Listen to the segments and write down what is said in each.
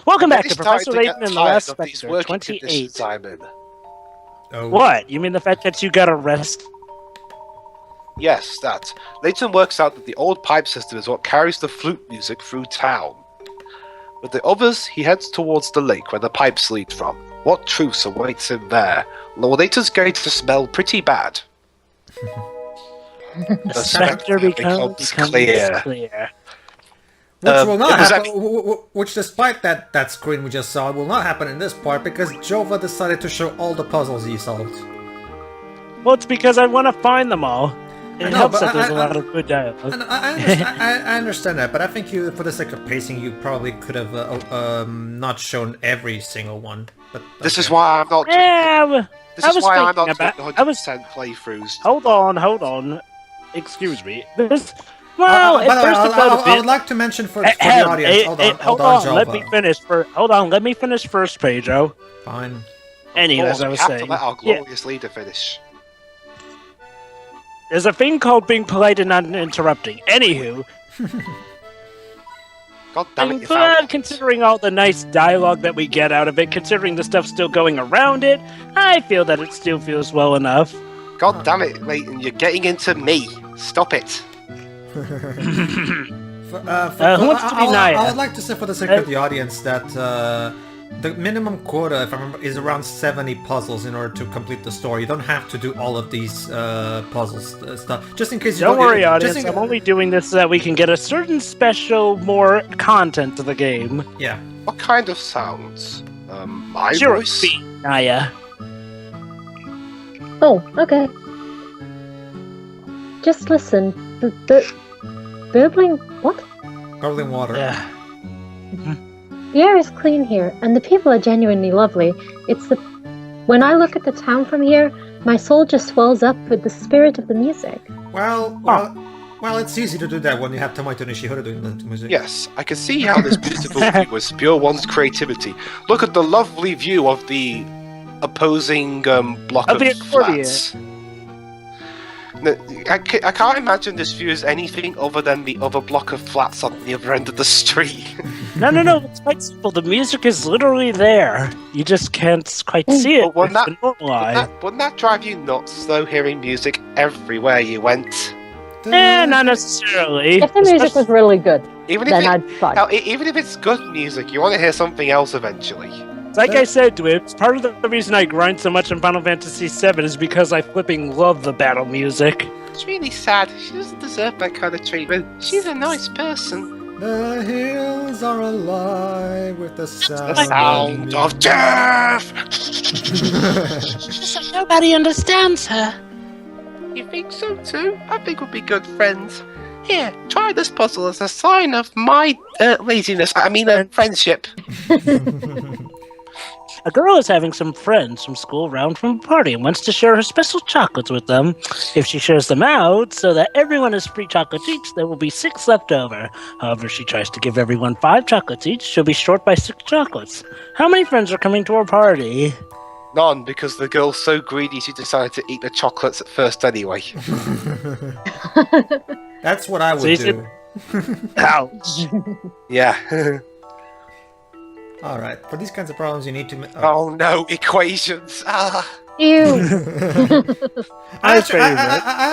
Welcome back to Starting Professor to Layton get and the Last tired of these Spectre, working 28. conditions I'm in. Oh. What? You mean the fact that you got arrested? Yes, that. Layton works out that the old pipe system is what carries the flute music through town. With the others, he heads towards the lake where the pipes lead from. What truce awaits him there? Lord Layton's going to smell pretty bad. The Spectre becomes clear. Which will not happen. Which, despite that screen we just saw, will not happen in this part because Jovah decided to show all the puzzles he solved. Well, it's because I want to find them all. It helps that there's a lot of good dialogue. I understand that, but I think you, for the sake of pacing, you probably could have not shown every single one. But this is why I'm not. Yeah, this is why I'm not 100% playthroughs. Hold on. Excuse me. Well, I would like to mention for the audience. Hold on, Jovah. Let me finish first, Pedro. Fine. Anyway, as I was saying, to let our glorious leader finish. There's a thing called being polite and not interrupting. Anywho, God damn it, considering all the nice dialogue that we get out of it, considering the stuff still going around it, I feel that it still feels well enough. God damn it, Layton, you're getting into me. Stop it. Who wants to be Naya? I would like to say for the sake of the audience that the minimum quota, if I remember, is around 70 puzzles in order to complete the story. You don't have to do all of these puzzles stuff. Just in case you don't worry, audience. I'm only doing this so that we can get a certain special, more content to the game. Yeah. What kind of sounds? My sure, voice? Naya. Oh, okay. Just listen. Burbling what? Burbling water. Yeah. The air is clean here, and the people are genuinely lovely. When I look at the town from here, my soul just swells up with the spirit of the music. Well, it's easy to do that when you have Tomoto Nishihara doing the music. Yes, I can see how this beautiful view was pure one's creativity. Look at the lovely view of the opposing block of flats. I can't imagine this view as anything other than the other block of flats on the other end of the street. No, it's quite simple. The music is literally there. You just can't quite see it. Wouldn't that drive you nuts, though, hearing music everywhere you went? Not necessarily. If the music was really good, I'd fine. Even if it's good music, you want to hear something else eventually. Like I said, Dwibs, part of the reason I grind so much in Final Fantasy VII is because I flipping love the battle music. It's really sad. She doesn't deserve that kind of treatment. She's a nice person. The hills are alive with the sound of death! Nobody understands her. You think so too? I think we'll be good friends. Here, try this puzzle as a sign of my laziness. Friendship. A girl is having some friends from school round from a party and wants to share her special chocolates with them. If she shares them out so that everyone has 3 chocolates each, there will be 6 left over. However, if she tries to give everyone 5 chocolates each, she'll be short by 6 chocolates. How many friends are coming to her party? None, because the girl's so greedy she decided to eat the chocolates at first anyway. That's what I would do. Ouch. Yeah. Alright, for these kinds of problems you need to... Oh no, equations! Ew! I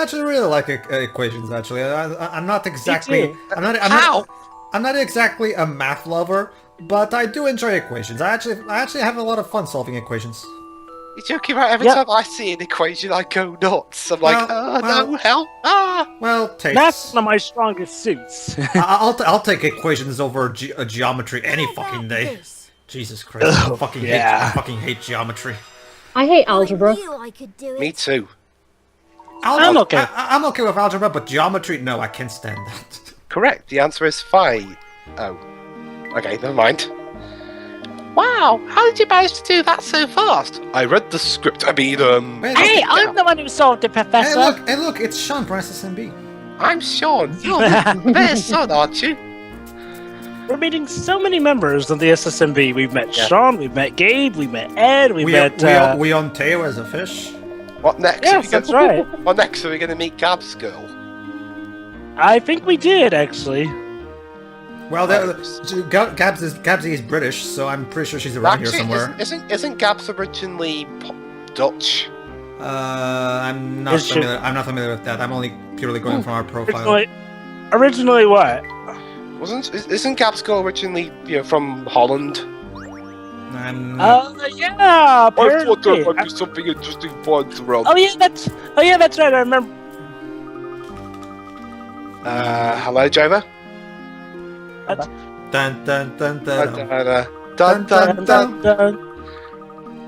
actually really like equations, actually. I'm not exactly... I'm not exactly a math lover, but I do enjoy equations. I actually have a lot of fun solving equations. You're joking about every time I see an equation, I go nuts. I'm like, no, help! Well, that's one of my strongest suits. I'll take equations over geometry any fucking day. Jesus Christ! I fucking hate geometry. I hate algebra. Me too. I'm okay. I'm okay with algebra, but geometry, no, I can't stand that. Correct. The answer is phi. Oh, okay, never mind. Wow, how did you manage to do that so fast? I read the script. Hey, I'm the one who solved it, Professor. Hey, look, it's Sean from SSMB. I'm Sean. You're their son, aren't you? We're meeting so many members of the SSMB. We've met Sean, we've met Gabe, we met Ed, we met... We on Teo as a fish. What next? Yes, that's right. What next? Are we going to meet Gab's girl? I think we did, actually. Well, Gabsy is British, so I'm pretty sure she's around here somewhere. Isn't Gabs originally Dutch? I'm not familiar with that. I'm only purely going from our profile. Originally what? Isn't Gabs girl originally from Holland? Yeah. I thought there might be something interesting for around. Oh yeah, that's right. I remember. Hello, Jovah? Dun dun dun dun Dun dun dun.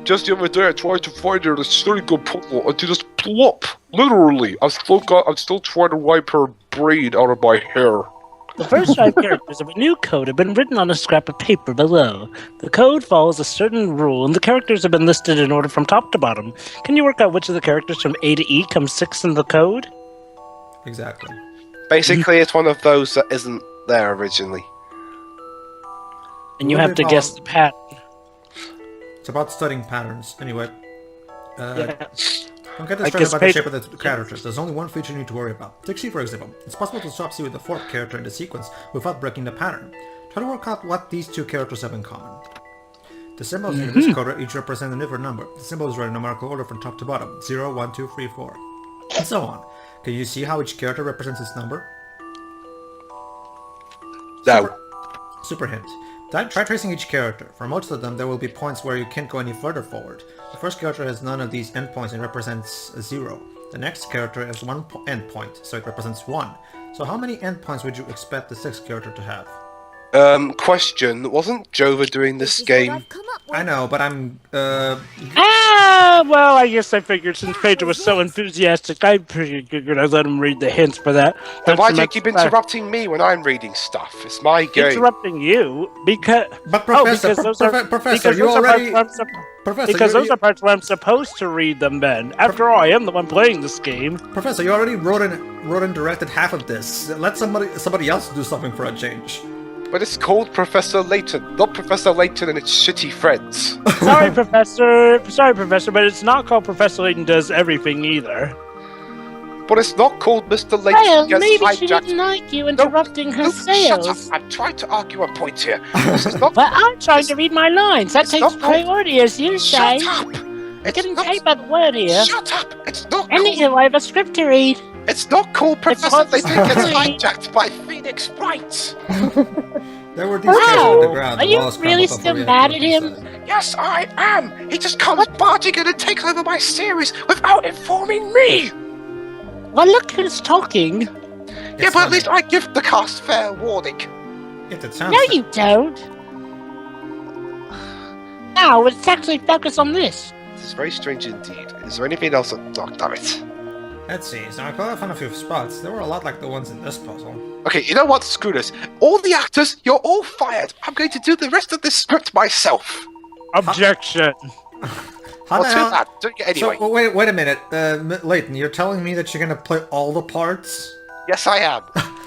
Just the other day, I tried to find her a very good puzzle, and she just plop. Literally, I'm still trying to wipe her braid out of my hair. The first 5 characters of a new code have been written on a scrap of paper below. The code follows a certain rule, and the characters have been listed in order from top to bottom. Can you work out which of the characters from A to E comes 6th in the code? Exactly. Basically, it's one of those that isn't there originally. And you have to guess the pattern. It's about studying patterns. Anyway. Yeah. Don't get distracted about the shape of the characters. There's only one feature you need to worry about. Take C for example. It's possible to swap C with the 4th character in the sequence without breaking the pattern. Try to work out what these 2 characters have in common. The symbols in this code each represent a different number. The symbols are in numerical order from top to bottom. 0, 1, 2, 3, 4. And so on. Can you see how each character represents its number? No. Super hint. Try tracing each character. For most of them, there will be points where you can't go any further forward. The first character has none of these endpoints and represents a 0. The next character has 1 endpoint, so it represents 1. So how many endpoints would you expect the 6th character to have? Question. Wasn't Jovah doing this game? I know, but I'm, well, I guess I figured since Pedro was so enthusiastic, I figured I'd let him read the hints for that. Then why do you keep interrupting me when I'm reading stuff? It's my game. Interrupting you? Because... But Professor, Professor, you already... Because those are parts where I'm supposed to read them, Ben. After all, I am the one playing this game. Professor, you already wrote and directed half of this. Let somebody else do something for a change. But it's called Professor Layton, not Professor Layton and its shitty friends. Sorry, Professor, but it's not called Professor Layton Does Everything either. But it's not called Mr. Layton Well, Gets maybe Hijacked. she didn't like you interrupting her sales. Shut up! I'm trying to argue a point here. This is not. Well, I'm trying to read my lines. That takes priority, as you say. Shut up! It's Getting not... paid by the word here. Shut up! It's not Anywho, I have a script to read. It's not called Professor called Layton Gets Spectre. Hijacked by Phoenix Wright! There were these cases on the ground. Are you really still mad at him? Yes, I am! He just comes barging in and takes over my series without informing me! Well, look who's talking. Yeah, but at least I give the cast fair warning. No, you don't. Now, let's actually focus on this. This is very strange indeed. Is there anything else? Oh, damn it. Let's see. So I found a few spots. There were a lot like the ones in this puzzle. Okay, you know what? Screw this. All the actors, you're all fired. I'm going to do the rest of this script myself. Objection. Well, too bad. Anyway. So, wait a minute. Layton, you're telling me that you're going to play all the parts? Yes, I am.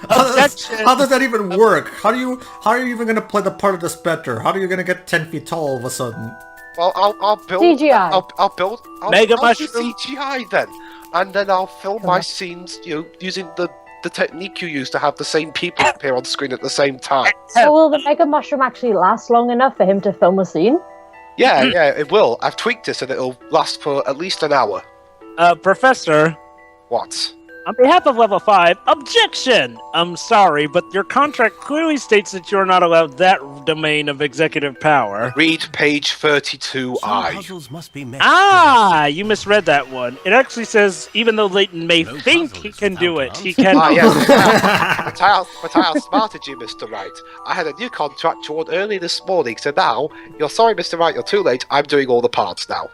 How does that even work? How are you even going to play the part of the Spectre? How are you going to get 10 feet tall all of a sudden? Well, I'll build... CGI. I'll build... Mega I'll do mushroom. CGI then. And then I'll film my scenes, using the technique you use to have the same people appear on screen at the same time. So will the Mega Mushroom actually last long enough for him to film a scene? Yeah, it will. I've tweaked it so that it'll last for at least an hour. Professor. What? On behalf of Level 5, objection! I'm sorry, but your contract clearly states that you're not allowed that domain of executive power. Read page 32I. Puzzles must be met You misread that one. It actually says, even though Layton may think he can do it, he can. Yes. but I outsmarted you, Mr. Wright. I had a new contract toward early this morning, so now, you're sorry, Mr. Wright, you're too late. I'm doing all the parts now.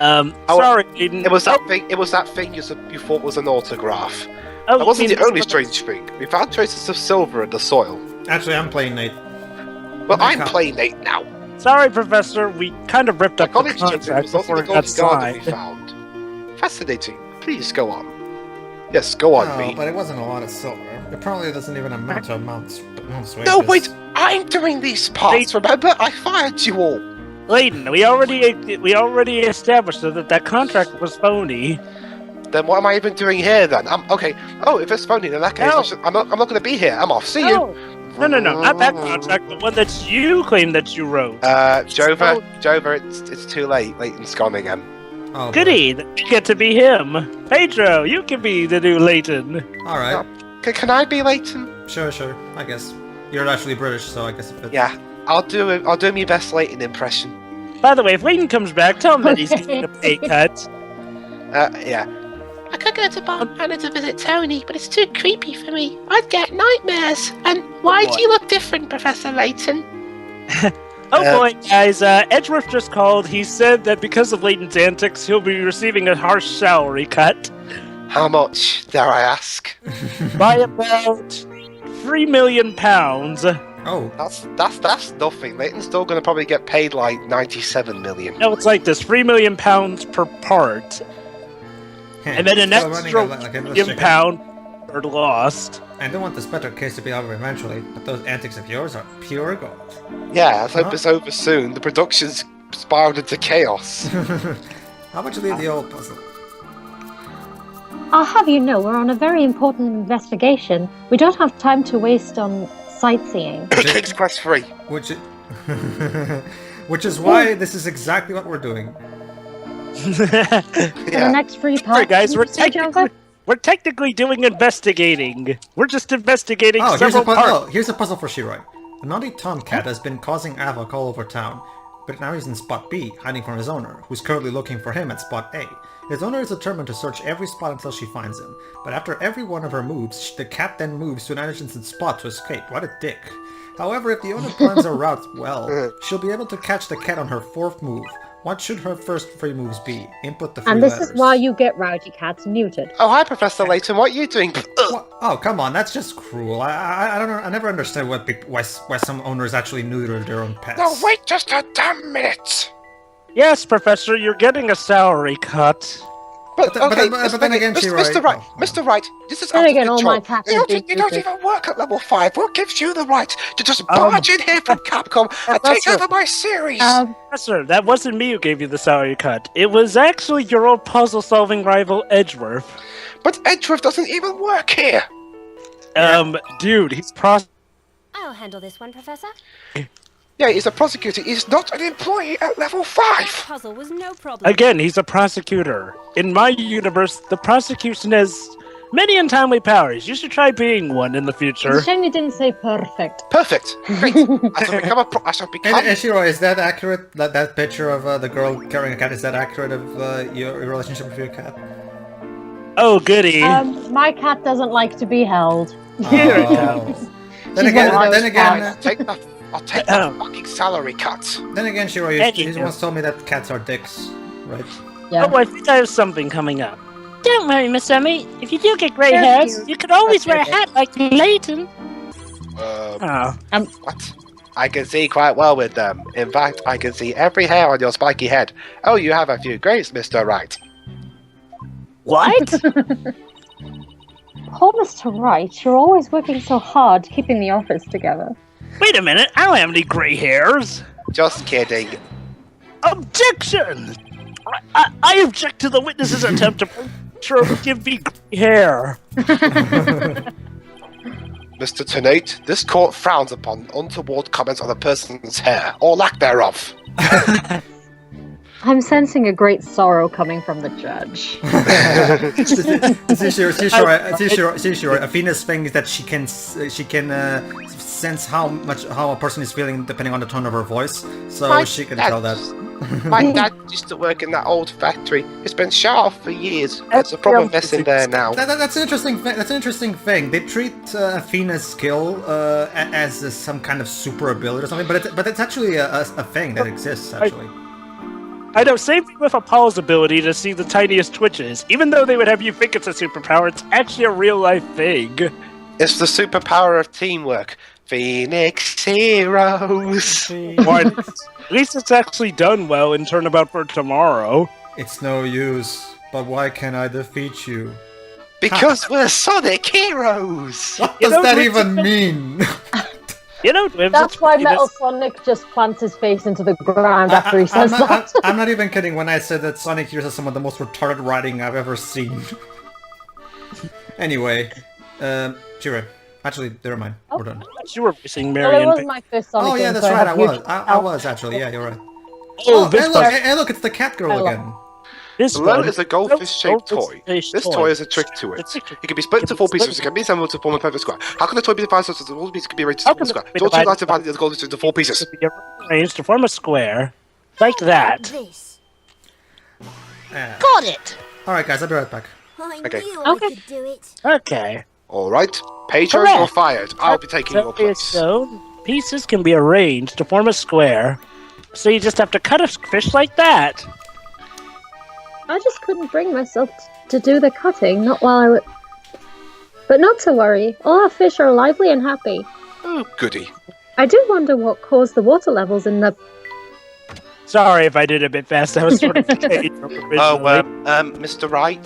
Sorry, Layton. It was that thing you thought was an autograph. Oh, That wasn't the only strange thing. We found traces of silver in the soil. Actually, I'm playing Nate. But I'm playing Nate now. Sorry, Professor. We kind of ripped up the College student contract was also before the it got golden garden we signed. found. Fascinating. Please go on. Yes, go on, No, me. but it wasn't a lot of silver. It probably doesn't even amount to month's wages. No, wait! I'm doing these parts, remember? I fired you all! Layton, we already established that contract was phony. Then what am I even doing here, then? Okay. Oh, if it's phony, in that case, No. I'm not going to be here. I'm off. See you! No, not that contract. The one that you claim that you wrote. Jovah, it's too late. Layton's gone again. Oh, Goody, you get to be him. Pedro, you can be the new Layton. Alright. Can I be Layton? Sure, I guess. You're actually British, so I guess it fits. Yeah, I'll do my best Layton impression. By the way, if Layton comes back, tell him that he's getting a pay cut. Yeah. I could go to Montana to visit Tony, but it's too creepy for me. I'd get nightmares. And why do you look different, Professor Layton? Boy, guys, Edgeworth just called. He said that because of Layton's antics, he'll be receiving a harsh salary cut. How much, dare I ask? By about £3 million. Oh. That's nothing. Layton's still going to probably get paid like 97 million. No, it's like this, £3 million per part. And then an extra £1 million per lost. I don't want the Spectre case to be over eventually, but those antics of yours are pure gold. Yeah, let's hope it's over soon. The production's spiraled into chaos. How about you leave the old puzzle? I'll have you know, we're on a very important investigation. We don't have time to waste on sightseeing. King's Quest 3. Which is why this is exactly what we're doing. For the next free part, Sorry, guys, Jovah? we're technically doing investigating. We're just investigating several parts. Here's a puzzle for Shiroi. A naughty tomcat has been causing havoc all over town, but now he's in spot B, hiding from his owner, who's currently looking for him at spot A. His owner is determined to search every spot until she finds him, but after every one of her moves, the cat then moves to an adjacent spot to escape. What a dick. However, if the owner plans her route well, she'll be able to catch the cat on her fourth move. What should her first three moves be? Input the 3 And this letters. is why you get rowdy cats muted. Oh, hi, Professor Layton. What are you doing? What? Oh, come on, that's just cruel. I don't know. I never understand why some owners actually neuter their own pets. No, wait just a damn minute. Yes, Professor, you're getting a salary cut. But then again, Mr. Wright, Mr. Wright, this is Then out of again, all control. my cats You are don't, big you don't muted. even work at level 5. What gives you the right to just barge in here from Capcom and take Professor. over my series? Professor, that wasn't me who gave you the salary cut. It was actually your old puzzle-solving rival, Edgeworth. But Edgeworth doesn't even work here. Dude, he's I'll handle this one, Professor. Yeah, he's a prosecutor. He's not an employee at level 5. Puzzle was no problem. Again, he's a prosecutor. In my universe, the prosecution has many untimely powers. You should try being one in the future. It's a shame you didn't say perfect. Perfect. Great. I shall become. And Shiro, is that accurate? That picture of the girl carrying a cat, is that accurate of your relationship with your cat? Oh, goody. My cat doesn't like to be held. Here it comes. Then She's one of those again, cats. I'll take that fucking salary cut. then again, Shiro, you once told me that cats are dicks, right? Yeah. Oh, I think I have something coming up. Don't worry, Miss Emmy. If you do get grey Thank hairs, you. you could always wear a Okay. hat like Layton. Oh. What? I can see quite well with them. In fact, I can see every hair on your spiky head. Oh, you have a few grays, Mr. Wright. What? Poor Mr. Wright, you're always working so hard keeping the office together. Wait a minute, I don't have any grey hairs. Just kidding. Objection! I object to the witness's attempt to give me grey hair. Mr. Tenate, this court frowns upon untoward comments on a person's hair, or lack thereof. I'm sensing a great sorrow coming from the judge. Shiro, Athena's thing is that she can sense how a person is feeling depending on the tone of her voice, so she can tell that. My dad used to work in that old factory. It's been shut off for years. There's a proper mess in there now. That's an interesting thing. That's an interesting thing. They treat Athena's skill as some kind of super ability or something, but it's actually a thing that exists actually. I know, same thing with Apollo's ability to see the tiniest twitches. Even though they would have you think it's a superpower, it's actually a real-life thing. It's the superpower of teamwork. Phoenix Heroes. Or at least it's actually done well in Turnabout for Tomorrow. It's no use. But why can't I defeat you? Because we're Sonic Heroes. What does that even mean? You know, Dwibs, That's why it's- Metal Sonic just plants his face into the ground after he says that. I'm not even kidding when I said that Sonic Heroes is some of the most retarded writing I've ever seen. Anyway, Jira, Actually, never mind. We're done. You were missing Well, it Marion. was my first Sonic Oh yeah, game, that's so right. have I huge was. I was actually. Yeah, you're right. Oh, Hey, look! this Hey, look! It's the cat girl Hello. again. Below one is a goldfish-shaped toy. goldfish This toy has a trick to it. It can be split into 4 pieces. It can be assembled to form a perfect square. How can the toy be divided such that the whole piece can be arranged to form a square? Draw 2 lines divided the goldfish into 4 pieces. Be arranged to form a square, like that. This. Got it! All right, guys. I'll be right back. I Okay. knew Okay. I could do it. Okay. All right, Pedro, Correct. you're fired. I'll be taking your place. So pieces can be arranged to form a square. So you just have to cut a fish like that. I just couldn't bring myself to do the cutting, not while I was... But not to worry, all our fish are lively and happy. Oh, goody. I do wonder what caused the water levels in the... Sorry if I did it a bit fast. I was sort of delayed from originally. Mr. Wright.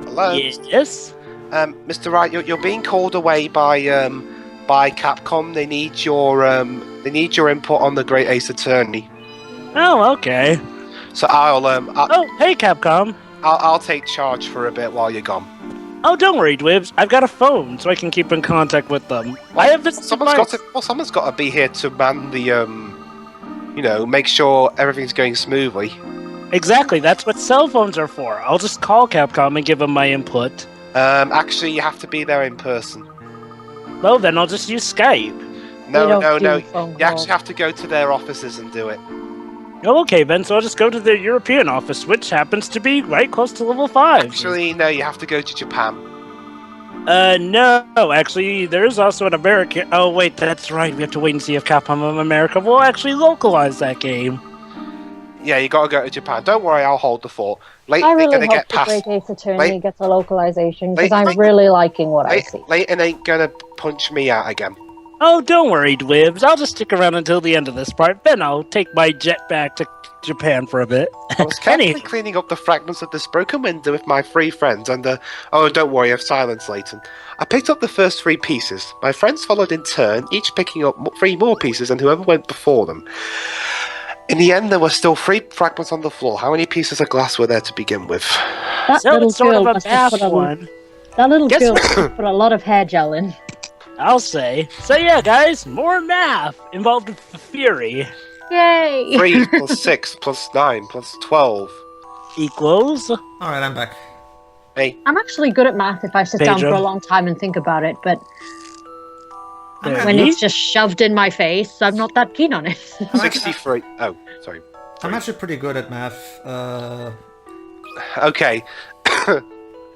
Hello. Yes. Mr. Wright, you're being called away by Capcom. They need your input on the Great Ace Attorney. Oh, okay. So I'll Oh, hey, Capcom. I'll take charge for a bit while you're gone. Oh, don't worry, Dwibs. I've got a phone, so I can keep in contact with them. I have this. Someone's got to be here to man the make sure everything's going smoothly. Exactly. That's what cell phones are for. I'll just call Capcom and give them my input. Actually, you have to be there in person. Well, then I'll just use Skype. No. phone You actually have to go to their offices and do it. Oh, okay, then. So I'll just go to the European office, which happens to be right close to level 5. Actually, no. You have to go to Japan. No. Actually, there is also an American. Oh, wait, that's right. We have to wait and see if Capcom of America will actually localize that game. Yeah, you got to go to Japan. Don't worry, I'll hold the fort. Layton I ain't really gonna hope get the past. Great Ace Attorney gets a localization, because Layton- I'm really liking what I see. Layton ain't gonna punch me out again. Oh, don't worry, Dwibs. I'll just stick around until the end of this part. Then I'll take my jet back to Japan for a bit. I was carefully cleaning up the fragments of this broken window with my 3 friends, and oh, don't worry, I've silenced Layton. I picked up the first 3 pieces. My friends followed in turn, each picking up 3 more pieces, and whoever went before them. In the end, there were still 3 fragments on the floor. How many pieces of glass were there to begin with? That So little it's sort girl of a must have math put one. That little Guess girl what? must have put a lot of hair gel in. I'll say. So yeah, guys, more math involved with theory Yay! 3 plus 6 plus 9 plus 12. equals. All right, I'm back. Hey, I'm actually good at math if I sit down Pedro. for a long time and think about it, but There when you- it's just shoved in my face, I'm not that keen on it. 63. Oh, sorry. I'm actually pretty good at math. Okay.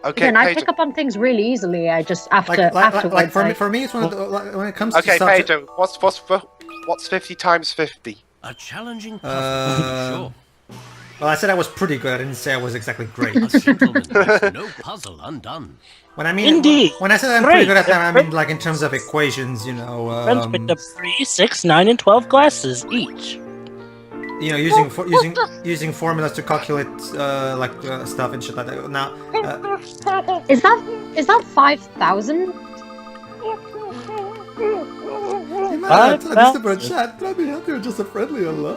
Okay, And I Pedro. pick up on things really easily. I just afterwards. Like for I- me, it's one of the, when it comes to Okay, stuff. Pedro. What's 50 times 50? A challenging puzzle, Well, I said I was pretty good. I didn't say I was exactly great. sure. A gentleman leaves no puzzle undone. When I mean, Indeed. when I said I'm Great. pretty good at that, I mean like in terms of equations. Friends picked up 3, 6, 9, and 12 glasses each. Using formulas to calculate stuff and shit like that. Now, Is that 5,000? you might have well- to for a chat. Let me help you with just a friendly hello.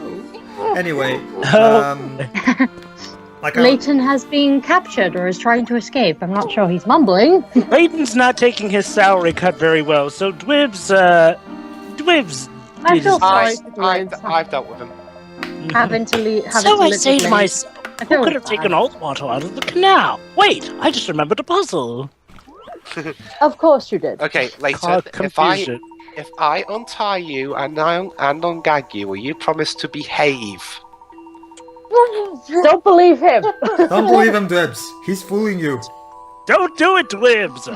Anyway, Layton has been captured or is trying to escape. I'm not sure. He's mumbling. Layton's not taking his salary cut very well, so Dwibs I did feel his sorry best. for Dwibs I've dealt with him. having to leave. So I say to myself, I who feel could have bad. taken all the water out of the canal? Wait, I just remembered a puzzle. Of course you did. Okay, Layton. Called confusion. If I untie you and ungag you, will you promise to behave? Don't believe him. don't believe him, Debs. He's fooling you. Don't do it, Dwibs!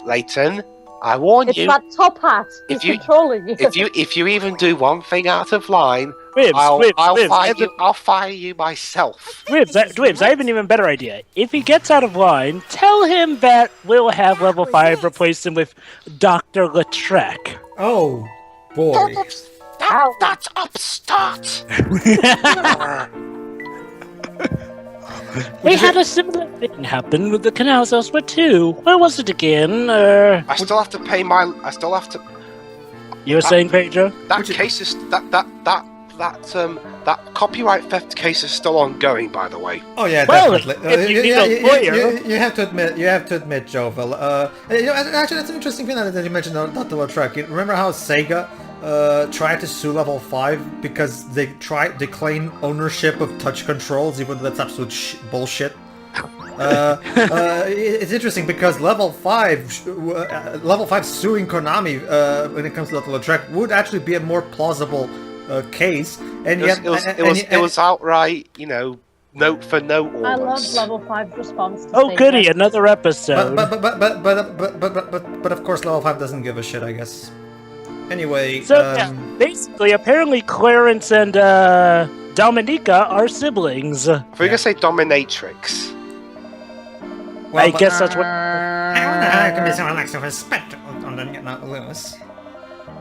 Layton, I warn It's you. that top hat. He's If you- controlling you. If you even do one thing out of line, Dwibs, I'll fire you myself. Dwibs, I have an even better idea. If he gets out of line, tell him that we'll have level 5 replace him with Dr. Lautrec. Oh boy. That's upstart. We had a similar thing happen with the canals elsewhere too. Where was it again? I still have to pay my. I still have to. You were saying, Pedro? That case is that that copyright theft case is still ongoing, by the way. Oh yeah, Well, definitely. if you need a lawyer. You have to admit, Jovah. Actually, that's an interesting thing that you mentioned on Dr. Lautrec. Remember how Sega tried to sue Level 5 because they claim ownership of touch controls, even though that's absolute bullshit. It's interesting because Level 5 suing Konami when it comes to Dr. Lautrec would actually be a more plausible case, and yet it was outright, note for note. Almost. I love Level 5's response to Oh, goody, another episode. But of course, Level 5 doesn't give a shit, I guess. Anyway, So, basically, apparently Clarence and Dominica are siblings. If we're gonna say dominatrix. I guess that's what... I can be someone like a Spectre on the not Lewis.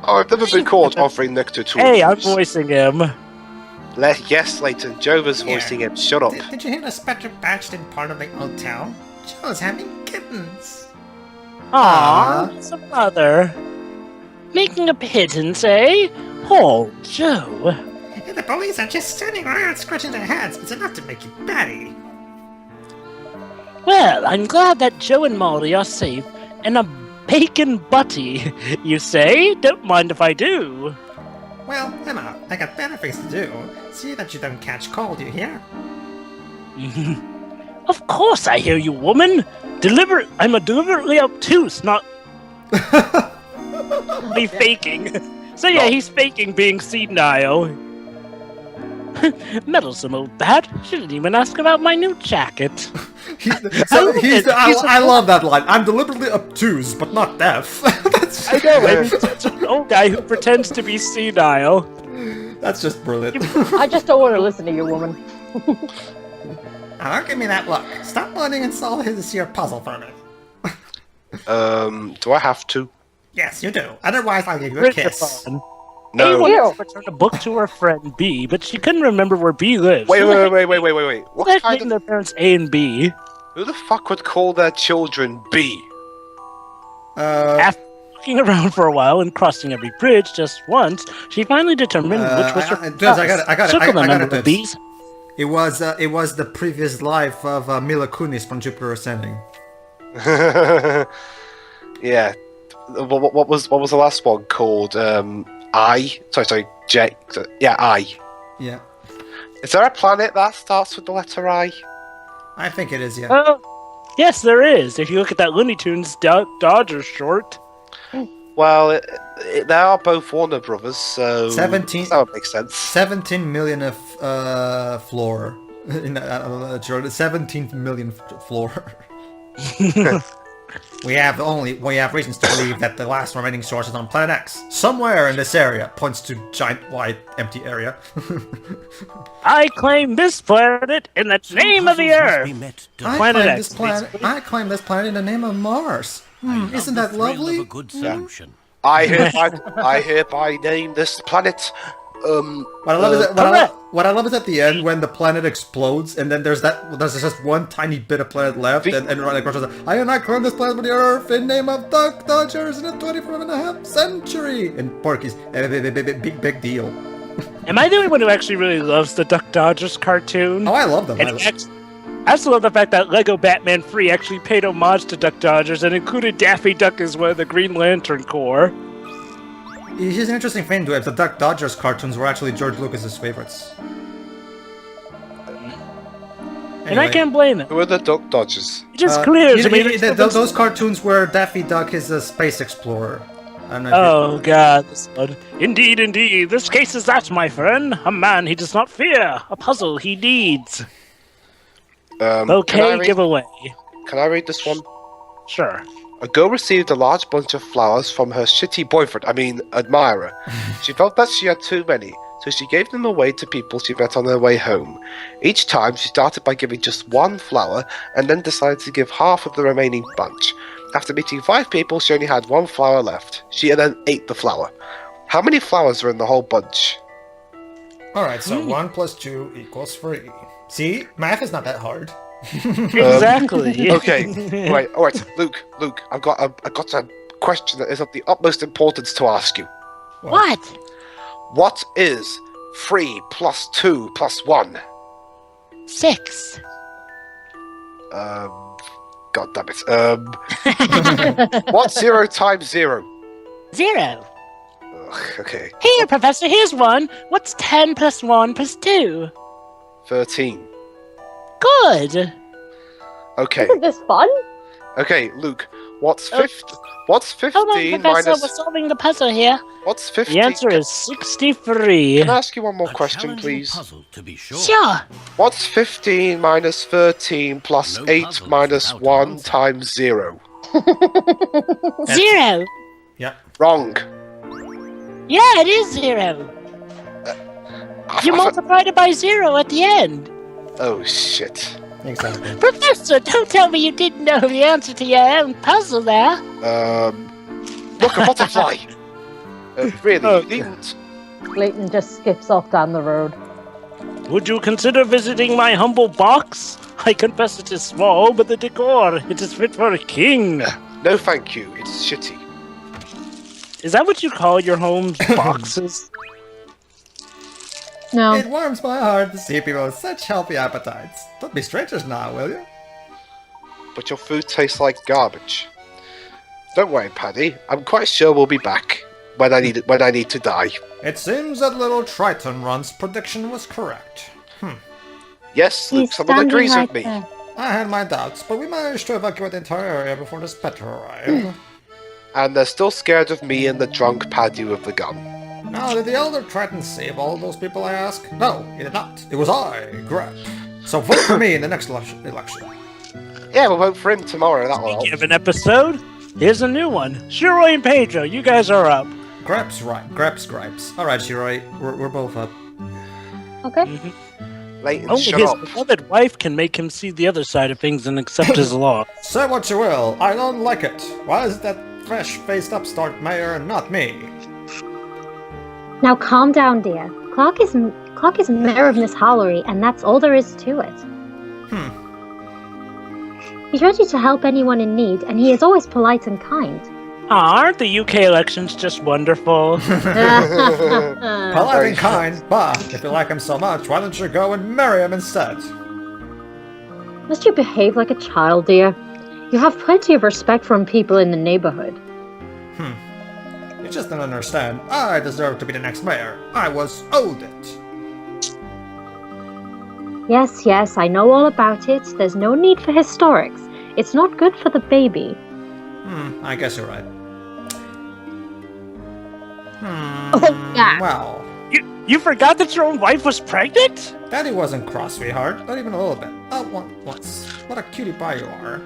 Oh, I've never been caught offering nectar to Hey, I'm abuse. voicing him. Yes, Layton. Jovah's voicing him. Shut up. Did you hear the Spectre patched in part of the hotel? Joe's having kittens. Aww, it's a mother. Making a pittance, eh? Oh, Joe. And the police are just standing around scratching their heads. It's enough to make you batty. Well, I'm glad that Joe and Molly are safe. And a bacon butty, you say? Don't mind if I do. Well, I'm out. I got better things to do. See that you don't catch cold, you hear? Of course I hear you, woman. I'm a deliberately obtuse, not... be faking. So yeah, he's faking being senile. Meddlesome old bat. Shouldn't even ask about my new jacket. I love that line. I'm deliberately obtuse, but not deaf. I know, and he's such an old guy who pretends to be senile. That's just brilliant. I just don't want to listen to you, woman. Oh, don't give me that look. Stop letting and solve this here puzzle for me. Do I have to? Yes, you do. Otherwise, I'll give you a kiss. No. A wanted to return a book to her friend B, but she couldn't remember where B lives. Wait. What kind of... their parents A and B? Who the fuck would call their children B? After looking around for a while and crossing every bridge just once, she finally determined which was her I got it. B's. It was the previous life of Mila Kunis from Jupiter Ascending. Yeah. What was the last one called? I. Sorry. J. Yeah, I. Yeah. Is there a planet that starts with the letter I? I think it is. Yeah. Oh, yes, there is. If you look at that Looney Tunes Dodgers short. Well, they are both Warner Brothers, so 17. That would make sense. 17 million of floor. 17 million floor. We have reasons to believe that the last remaining source is on Planet X. Somewhere in this area, points to giant white empty area. I claim this planet in the name of the Earth. I claim this planet in the name of Mars. Isn't that lovely? A good solution. I hereby name this planet. What I love is at the end when the planet explodes and then there's just one tiny bit of planet left and I and I claim this planet with the Earth in name of Dodgers in the 25th century. And Porky's big deal. Am I the only one who actually really loves the Duck Dodgers cartoon? Oh, I love them. I also love the fact that Lego Batman 3 actually paid homage to Duck Dodgers and included Daffy Duck as one of the Green Lantern Corps. Here's an interesting thing, the Duck Dodgers cartoons were actually George Lucas's favorites. And I can't blame him. Who are the Duck Dodgers? It just clear to me. Those cartoons where Daffy Duck is a space explorer. Oh god, this one. Indeed, this case is that, my friend. A man he does not fear, a puzzle he needs. Okay, giveaway. Can I read this one? Sure. A girl received a large bunch of flowers from her shitty boyfriend, admirer. She felt that she had too many, so she gave them away to people she met on her way home. Each time, she started by giving just one flower, and then decided to give half of the remaining bunch. After meeting 5 people, she only had 1 flower left. She then ate the flower. How many flowers are in the whole bunch? Alright, so 1 + 2 = 3. See? Math is not that hard. Exactly. Okay. All right. Luke. I've got a question that is of the utmost importance to ask you. What? What is 3 plus 2 plus 1. 6. God damn it. What's 0 times 0? 0. Ugh, okay. Here, Professor, here's 1. What's 10 plus 1 plus 2? 13. Good. Okay. Isn't this fun? Okay, Luke. What's 15? What's Hold on, 15 Professor, minus? we're solving the puzzle here. What's 15? The answer is 63. Can I ask you one more A question, challenging please? puzzle, to be sure. Sure. What's 15 minus 13 plus No 8 puzzles minus without 1 answer. times 0? 0. Yeah. Wrong. Yeah, it is 0. You multiplied it by 0 at the end. Oh shit. Exactly. Professor, don't tell me you didn't know the answer to your own puzzle there. Look, a butterfly. Really, you needn't. Layton just skips off down the road. Would you consider visiting my humble box? I confess it is small, but the decor, it is fit for a king. No, thank you. It's shitty. Is that what you call your home's boxes? No. It warms my heart to see people with such healthy appetites. Don't be strangers now, will you? But your food tastes like garbage. Don't worry, Paddy. I'm quite sure we'll be back when I need to die. It seems that little Triton Run's prediction was correct. Yes, Luke, someone agrees with me. I had my doubts, but we managed to evacuate the entire area before the Spectre arrived. And they're still scared of me and the drunk Paddy with the gun. Now, did the Elder Triton save all those people, I ask? No, he did not. It was I, Grep. So vote for me in the next election. Yeah, we'll vote for him tomorrow, that'll help. Give an episode. Here's a new one. Shiroi and Pedro, you guys are up. Grep's right. Grep's gripes. Alright, Shiroi, we're both up. Okay. Layton, Only shut his up. beloved wife can make him see the other side of things and accept his law. Say what you will, I don't like it. Why is it that fresh-faced upstart mayor and not me? Now calm down, dear. Clark is mayor of Miss Hollery, and that's all there is to it. He's ready to help anyone in need, and he is always polite and kind. Aren't the UK elections just wonderful? Polite Very and kind, but if you like him so much, why don't you go and marry him instead? Must you behave like a child, dear? You have plenty of respect from people in the neighborhood. You just don't understand. I deserve to be the next mayor. I was owed it. Yes, I know all about it. There's no need for historics. It's not good for the baby. I guess you're right. Oh, yeah. Well, You forgot that your own wife was pregnant? Daddy wasn't cross, sweetheart. Not even a little bit. Once. What a cutie pie you are.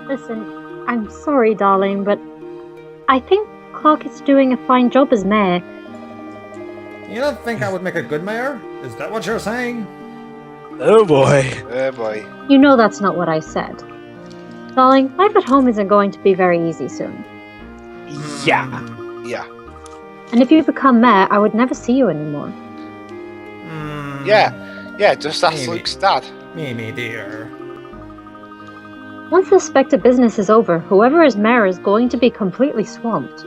Listen, I'm sorry, darling, but I think Clark is doing a fine job as mayor. You don't think I would make a good mayor? Is that what you're saying? Oh boy. Oh boy. You know that's not what I said. Darling, life at home isn't going to be very easy soon. Yeah. Yeah. And if you become mayor, I would never see you anymore. Yeah, just ask Maybe. Luke's dad. Mimi, dear. Once the Spectre business is over, whoever is mayor is going to be completely swamped.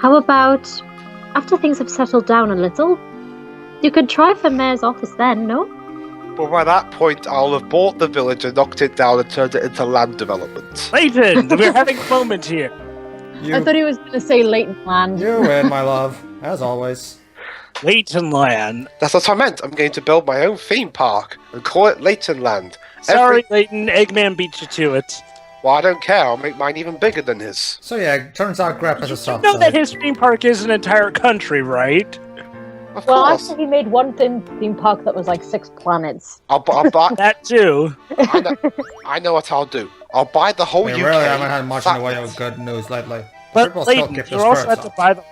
How about, after things have settled down a little, you could try for mayor's office then, no? But by that point, I'll have bought the village and knocked it down and turned it into land development. Layton, we're having a moment here. You, I thought he was going to say Layton Land. you win, my love. As always. Layton Land. That's what I meant. I'm going to build my own theme park and call it Layton Land. Sorry, Layton, Eggman beat you to it. Well, I don't care. I'll make mine even bigger than his. So yeah, turns out Grep has a You soft know that side. his theme park is an entire country, right? Of Well, course. actually, he made one theme park that was like 6 planets. I'll buy. That too. I know what I'll do. I'll buy the whole We UK. really haven't had much in the way fat- of good news lately. But People still Layton, keep you their also spirits have to up. buy the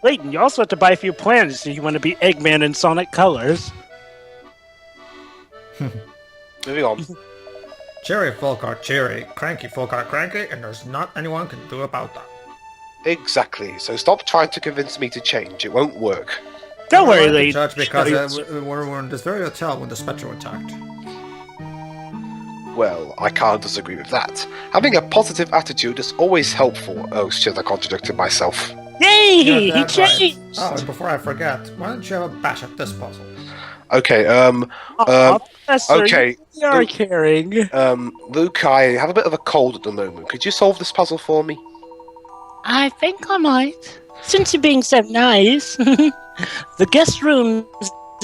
Layton, you also have to buy a few planets if you want to be Eggman in Sonic colors. Moving on. Cheery folk are cheery, cranky folk are cranky, and there's not anyone can do about that. Exactly. So stop trying to convince me to change. It won't work. Don't worry, I like the Layton. Judge, because Show you- we were in this very hotel when the Spectre attacked. Well, I can't disagree with that. Having a positive attitude is always helpful. Oh shit, I contradicted myself. Yay! You're He dead changed! right. Oh, and before I forget, why don't you have a bash at this puzzle? Okay, Professor, okay, you are caring. Luke, I have a bit of a cold at the moment. Could you solve this puzzle for me? I think I might. Since you're being so nice. The guest rooms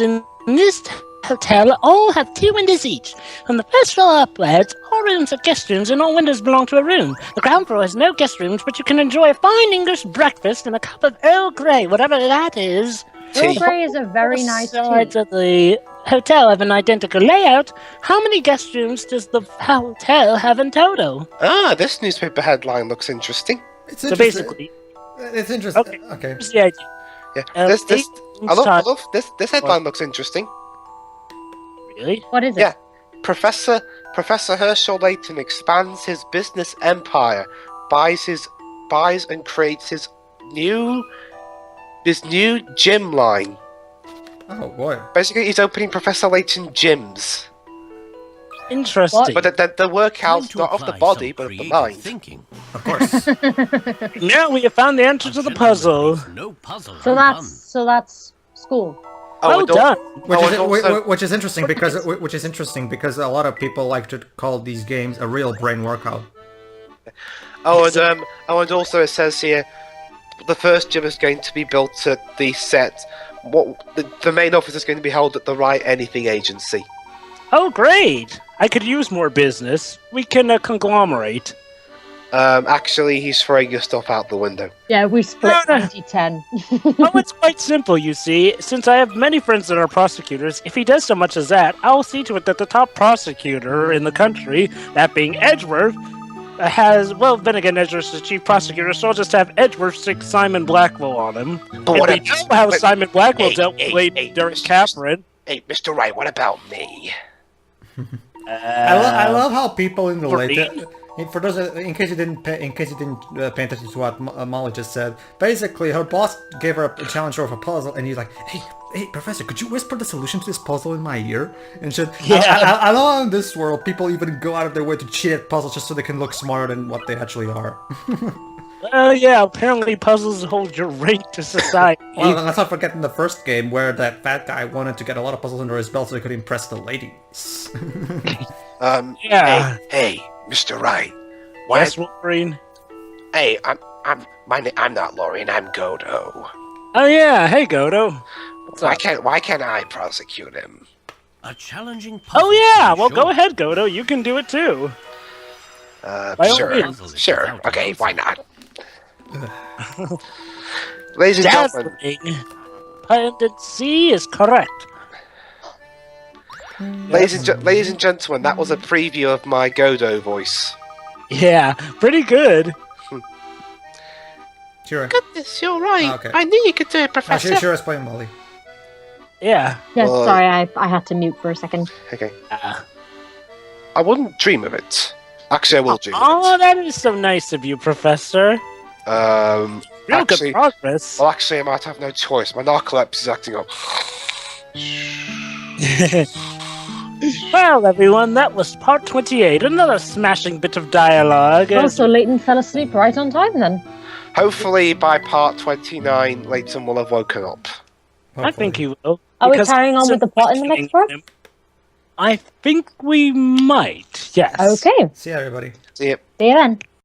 in this hotel all have 2 windows each. From the first floor upwards, all rooms are guest rooms and all windows belong to a room. The ground floor has no guest rooms, but you can enjoy a fine English breakfast and a cup of Earl Grey, whatever that is. Earl Grey is a very nice sides tea. of the hotel have an identical layout. How many guest rooms does the hotel have in total? Ah, this newspaper headline looks interesting. It's So interesting. basically, It's interesting. Okay. Okay. here's the idea. Yeah, this this headline What? looks interesting. Really? What is it? Yeah. Professor Herschel Layton expands his business empire, buys and creates his new gym line. Oh boy. Basically, he's opening Professor Layton gyms, Interesting. but the workouts Time to not of the apply body, some but of the creative mind. Thinking. Of course. Now we have found the answer to the puzzle. No puzzle So undone. that's school. Well and al- done. Which is interesting because a lot of people like to call these games a real brain workout. and also it says here, the first gym is going to be built at the set. The main office is going to be held at the Right Anything Agency. Oh, great! I could use more business. We can conglomerate. Actually, he's throwing your stuff out the window. Yeah, we split No, no. 90-10. Oh, it's quite simple, you see. Since I have many friends that are prosecutors, if he does so much as that, I'll see to it that the top prosecutor in the country, that being Edgeworth, has... Well, then again, Edgeworth's the chief prosecutor, so I'll just have Edgeworth stick Simon Blackwell on him. But what we know how but- Simon Blackwell hey, dealt hey, with hey, during Mr. Catherine. Hey, Mr. Wright, what about me? I love how people in the for later. For those, in case you didn't pay attention to what Molly just said, basically her boss gave her a challenge of a puzzle, and he's like, "Hey, Professor, could you whisper the solution to this puzzle in my ear?" And shit. Yeah. I know in this world people even go out of their way to cheat at puzzles just so they can look smarter than what they actually are. Well, yeah, apparently puzzles hold your rank to society. Well, let's not forget in the first game where that fat guy wanted to get a lot of puzzles under his belt so he could impress the ladies. Yeah. Hey, Mr. Wright. Why? Yes, Wolverine? Hey, I'm not Lorraine. I'm Godo. Oh, yeah. Hey, Godo. What's up? Why can't I prosecute him? A challenging puzzle. Oh, yeah. to be Well, go sure. ahead, Godo. You can do it, too. By all Sure, means. sure. Okay, why not? Ladies and gentlemen, Dazzling. Pundit C is correct. ladies and gentlemen, that was a preview of my Godo voice. Yeah, pretty good. Sure. Goodness, you're right. Okay. I knew you could do it, Oh, Professor. sure, explain, Molly. Yeah. Yeah, Well, sorry, I had to mute for a second. Okay, Uh, I wouldn't dream of it. Actually, I will dream oh, of that is so nice of you, Professor. it. Real Actually- good progress. Well, actually, I might have no choice. My narcolepsy is acting up. Well, everyone, that was part 28. Another smashing bit of dialogue. Oh, so Layton fell asleep right on time then. Hopefully, by part 29, Layton will have woken up. I think he will. Are we because carrying on with the plot in the next part? I think we might, yes. Okay, See you, everybody. See ya. see you then.